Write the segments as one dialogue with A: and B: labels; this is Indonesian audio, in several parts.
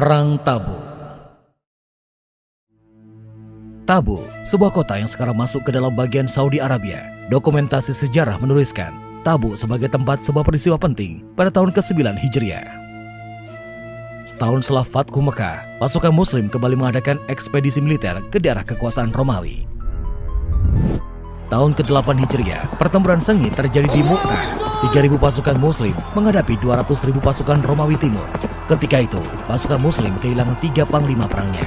A: Perang Tabu. Tabu, sebuah kota yang sekarang masuk ke dalam bagian Saudi Arabia. Dokumentasi sejarah menuliskan Tabu sebagai tempat sebuah peristiwa penting pada tahun ke-9 Hijriah. Setahun setelah Fathu Mekah, pasukan Muslim kembali mengadakan ekspedisi militer ke daerah kekuasaan Romawi. Tahun ke-8 Hijriah, pertempuran sengit terjadi di Mu'tah. 3.000 pasukan Muslim menghadapi 200.000 pasukan Romawi Timur. Ketika itu, pasukan Muslim kehilangan 3 panglima perangnya.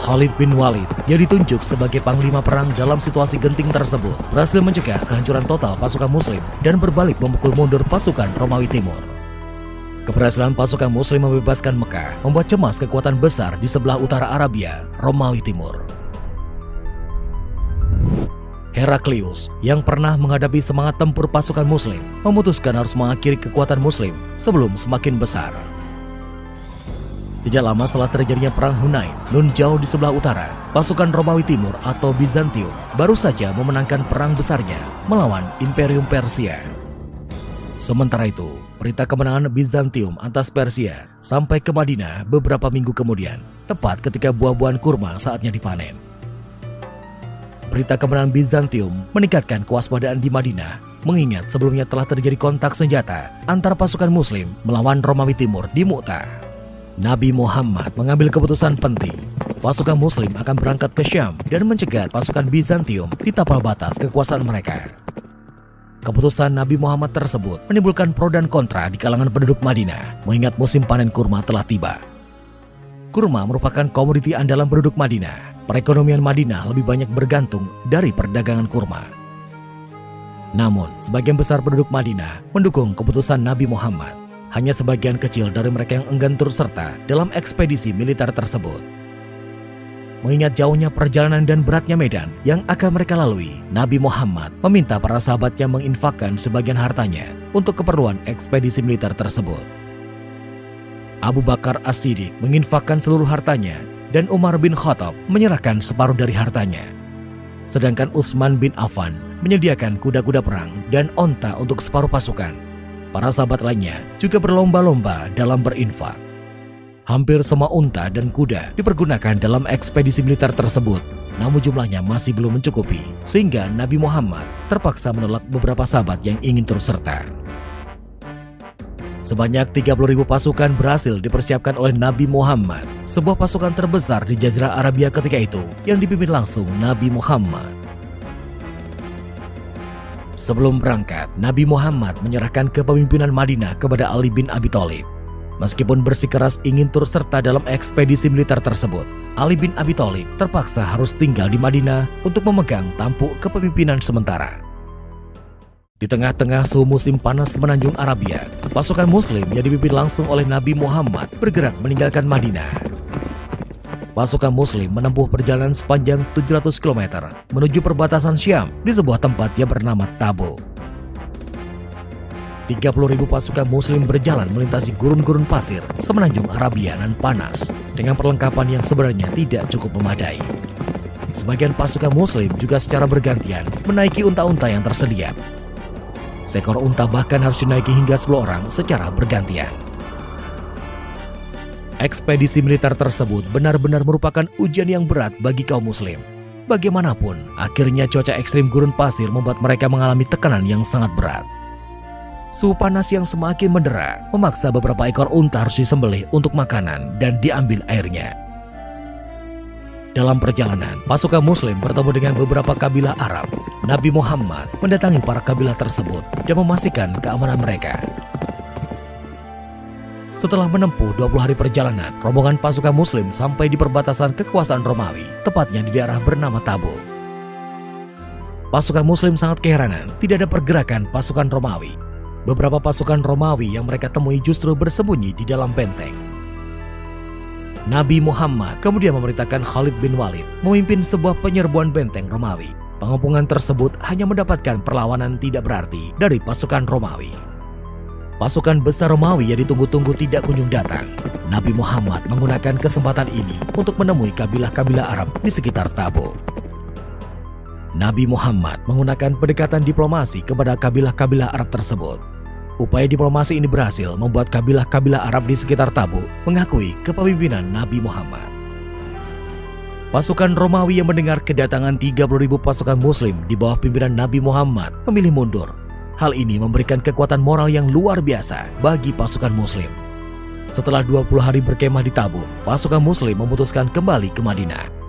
A: Khalid bin Walid yang ditunjuk sebagai panglima perang dalam situasi genting tersebut berhasil mencegah kehancuran total pasukan Muslim dan berbalik memukul mundur pasukan Romawi Timur. Keberhasilan pasukan Muslim membebaskan Mekah membuat cemas kekuatan besar di sebelah utara Arabia, Romawi Timur. Heraklius yang pernah menghadapi semangat tempur pasukan Muslim memutuskan harus mengakhiri kekuatan Muslim sebelum semakin besar. Tidak lama setelah terjadinya perang Hunain, nun jauh di sebelah utara, pasukan Romawi Timur atau Bizantium baru saja memenangkan perang besarnya melawan Imperium Persia. Sementara itu, berita kemenangan Bizantium atas Persia sampai ke Madinah beberapa minggu kemudian, tepat ketika buah-buahan kurma saatnya dipanen. Berita kemenangan Bizantium meningkatkan kewaspadaan di Madinah, mengingat sebelumnya telah terjadi kontak senjata antara pasukan Muslim melawan Romawi Timur di Mu'tah. Nabi Muhammad mengambil keputusan penting. Pasukan Muslim akan berangkat ke Syam dan mencegat pasukan Bizantium di tapal batas kekuasaan mereka. Keputusan Nabi Muhammad tersebut menimbulkan pro dan kontra di kalangan penduduk Madinah, mengingat musim panen kurma telah tiba. Kurma merupakan komoditi andalan penduduk Madinah. Perekonomian Madinah lebih banyak bergantung dari perdagangan kurma. Namun, sebagian besar penduduk Madinah mendukung keputusan Nabi Muhammad. Hanya sebagian kecil dari mereka yang enggan turut serta dalam ekspedisi militer tersebut. Mengingat jauhnya perjalanan dan beratnya medan yang akan mereka lalui, Nabi Muhammad meminta para sahabatnya menginfakkan sebagian hartanya untuk keperluan ekspedisi militer tersebut. Abu Bakar As-Siddiq menginfakkan seluruh hartanya dan Umar bin Khattab menyerahkan separuh dari hartanya. Sedangkan Utsman bin Affan menyediakan kuda-kuda perang dan onta untuk separuh pasukan. Para sahabat lainnya juga berlomba-lomba dalam berinfak. Hampir semua unta dan kuda dipergunakan dalam ekspedisi militer tersebut, namun jumlahnya masih belum mencukupi, sehingga Nabi Muhammad terpaksa menolak beberapa sahabat yang ingin turut serta. Sebanyak 30.000 pasukan berhasil dipersiapkan oleh Nabi Muhammad, sebuah pasukan terbesar di Jazirah Arabia ketika itu yang dipimpin langsung Nabi Muhammad. Sebelum berangkat, Nabi Muhammad menyerahkan kepemimpinan Madinah kepada Ali bin Abi Thalib. Meskipun bersikeras ingin turut serta dalam ekspedisi militer tersebut, Ali bin Abi Thalib terpaksa harus tinggal di Madinah untuk memegang tampuk kepemimpinan sementara. Di tengah-tengah suhu musim panas semenanjung Arabia, pasukan Muslim yang dipimpin langsung oleh Nabi Muhammad bergerak meninggalkan Madinah. Pasukan Muslim menempuh perjalanan sepanjang 700 km menuju perbatasan Syam di sebuah tempat yang bernama Tabu. 30.000 pasukan Muslim berjalan melintasi gurun-gurun pasir semenanjung Arabia dan panas dengan perlengkapan yang sebenarnya tidak cukup memadai. Sebagian pasukan Muslim juga secara bergantian menaiki unta-unta yang tersedia. Seekor unta bahkan harus dinaiki hingga 10 orang secara bergantian. Ekspedisi militer tersebut benar-benar merupakan ujian yang berat bagi kaum Muslim. Bagaimanapun, akhirnya cuaca ekstrim gurun pasir membuat mereka mengalami tekanan yang sangat berat. Suhu panas yang semakin mendera memaksa beberapa ekor unta harus disembelih untuk makanan dan diambil airnya. Dalam perjalanan, pasukan Muslim bertemu dengan beberapa kabilah Arab. Nabi Muhammad mendatangi para kabilah tersebut dan memastikan keamanan mereka. Setelah menempuh 20 hari perjalanan, rombongan pasukan Muslim sampai di perbatasan kekuasaan Romawi, tepatnya di daerah bernama Tabu. Pasukan Muslim sangat keheranan, tidak ada pergerakan pasukan Romawi. Beberapa pasukan Romawi yang mereka temui justru bersembunyi di dalam benteng. Nabi Muhammad kemudian memerintahkan Khalid bin Walid memimpin sebuah penyerbuan benteng Romawi. Pengepungan tersebut hanya mendapatkan perlawanan tidak berarti dari pasukan Romawi. Pasukan besar Romawi yang ditunggu-tunggu tidak kunjung datang. Nabi Muhammad menggunakan kesempatan ini untuk menemui kabilah-kabilah Arab di sekitar Tabu. Nabi Muhammad menggunakan pendekatan diplomasi kepada kabilah-kabilah Arab tersebut. Upaya diplomasi ini berhasil membuat kabilah-kabilah Arab di sekitar Tabuk mengakui kepemimpinan Nabi Muhammad. Pasukan Romawi yang mendengar kedatangan 30.000 pasukan Muslim di bawah pimpinan Nabi Muhammad memilih mundur. Hal ini memberikan kekuatan moral yang luar biasa bagi pasukan Muslim. Setelah 20 hari berkemah di Tabuk, pasukan Muslim memutuskan kembali ke Madinah.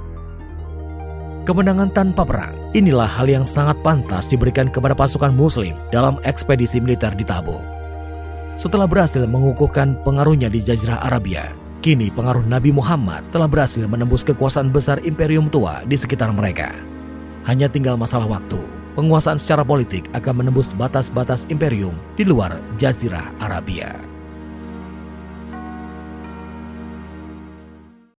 A: Kemenangan tanpa perang, inilah hal yang sangat pantas diberikan kepada pasukan Muslim dalam ekspedisi militer di Tabuk. Setelah berhasil mengukuhkan pengaruhnya di Jazirah Arabia, kini pengaruh Nabi Muhammad telah berhasil menembus kekuasaan besar imperium tua di sekitar mereka. Hanya tinggal masalah waktu, penguasaan secara politik akan menembus batas-batas imperium di luar Jazirah Arabia.